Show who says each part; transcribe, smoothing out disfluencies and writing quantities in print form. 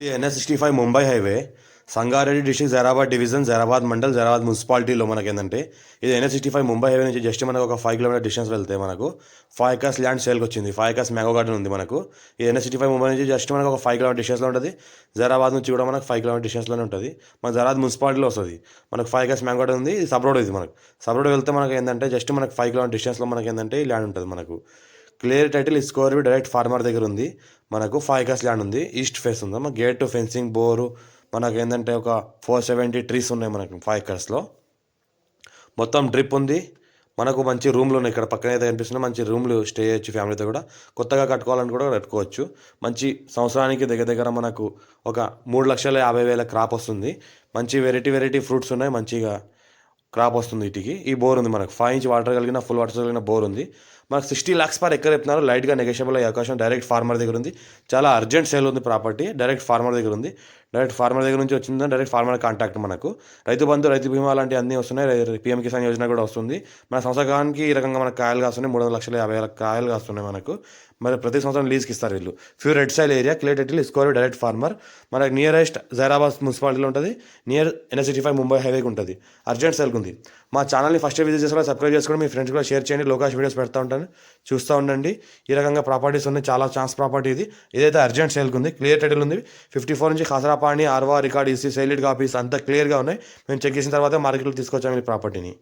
Speaker 1: ఈ NH65 Mumbai highway Sangareddy district Zaheerabad division Zaheerabad mandal Zaheerabad మున్సిపాలిటీలో మనకేంటంటే ఇది NH65 ముంబై హైవే నుంచి జస్ట్ మనకు ఒక 5 కిలోమీటర్ డిస్టెన్స్ వెళ్తే మనకు 5 ఎకర్స్ ల్యాండ్ సేల్కి వచ్చింది. 5 ఎకర్స్ మ్యాంగో గార్డెన్ ఉంది మనకు. ఈ NH65 ముంబై నుంచి జస్ట్ మనకు ఒక 5 కిలోమీటర్ డిస్టెన్స్లో ఉంటుంది. జైరాబాద్ నుంచి కూడా మనకు 5 కిలోమీటర్ డిస్టెన్స్లోనే ఉంటుంది. మన జైరాబాద్ మున్సిపాలిటీలో వస్తుంది. మనకు 5 ఎకర్స్ మ్యాంగో గార్డెన్ ఉంది. ఇది సబ్ రోడ్ ఇది మనకు. సబ్ రోడ్ వెళ్తే మనకు ఏంటంటే జస్ట్ మనకు 5 కిలోమీటర్ డిస్టెన్స్లో మనకి ఏంటంటే ఈ ల్యాండ్ ఉంటుంది మనకు. Clear title score direct farmer దగ్గర ఉంది. మనకు 5 ఎకర్స్ ల్యాండ్ ఉంది. ఈస్ట్ ఫేస్ ఉంది. మన గేట్ ఫెన్సింగ్ బోరు మనకు ఏంటంటే ఒక 470 ట్రీస్ ఉన్నాయి మనకు 5 ఎకర్స్లో. మొత్తం డ్రిప్ ఉంది. మనకు మంచి రూమ్లు ఉన్నాయి. ఇక్కడ పక్కన అయితే కనిపిస్తున్నాయి. మంచి రూమ్లు స్టే చేయొచ్చు ఫ్యామిలీతో కూడా. కొత్తగా కట్టుకోవాలని కూడా కట్టుకోవచ్చు. మంచి సంవత్సరానికి దగ్గర దగ్గర మనకు ఒక 3,50,000 క్రాప్ వస్తుంది. మంచి వెరైటీ ఫ్రూట్స్ ఉన్నాయి. మంచిగా క్రాప్ వస్తుంది వీటికి. ఈ బోర్ ఉంది మనకు 5 ఇంచ్ వాటర్ కలిగిన ఫుల్ వాటర్ కలిగిన బోర్ ఉంది. మనకు 60 lakhs పర్ ఎకర్ చెప్తున్నారు. లైట్గా నెగోషియబుల్ అయ్యే అవకాశం డైరెక్ట్ ఫార్మర్ దగ్గర ఉంది. చాలా అర్జెంట్ సేల్ ఉంది ప్రాపర్టీ. డైరెక్ట్ ఫార్మర్ దగ్గర ఉంది. డైరెక్ట్ ఫార్మర్ దగ్గర నుంచి వచ్చిందని డైరెక్ట్ ఫార్మర్ కాంటాక్ట్ మనకు. రైతు బంధు రైతు బీమా లాంటి అన్నీ వస్తున్నాయి. PM కిసాన్ యోజన కూడా వస్తుంది. మన సంవత్సరానికి ఈ రకంగా మనకు కాయలు కాస్తున్నాయి. 3,50,000 కాయలు కాస్తున్నాయి మనకు. మరి ప్రతి సంవత్సరం లీజ్కి ఇస్తారు వీళ్ళు. Few red soil area clear title score direct farmer. మనకు నియరెస్ట్ జైరాబాద్ మున్సిపాలిటీలో ఉంటుంది. నియర్ NH65 ముంబై హైవేకి ఉంటుంది. అర్జెంట్ సేల్కి ఉంది. మా ఛానల్ని ఫస్ట్ విజిట్ చేసుకోవాలి, సబ్స్క్రైబ్ చేసుకోండి, మీ ఫ్రెండ్స్ కూడా షేర్ చేయండి. లోకాష్ వీడియోస్ పెడతా ఉంటాను, చూస్తూ ఉండండి. ఈ రకంగా ప్రాపర్టీస్ ఉన్నాయి. చాలా ఛాన్స్ ప్రాపర్టీ ఇది. ఇదైతే అర్జెంట్ సేల్కి ఉంది. క్లియర్ టైటిల్ ఉంది. 54 నుంచి ఖసరాపాణి ఆర్వా రికార్డ్ ఈసీ సైలిడ్ కాపీస్ అంతా క్లియర్గా ఉన్నాయి. మేము చెక్ చేసిన తర్వాత మార్కెట్లో తీసుకొచ్చాము ఈ ప్రాపర్టీని.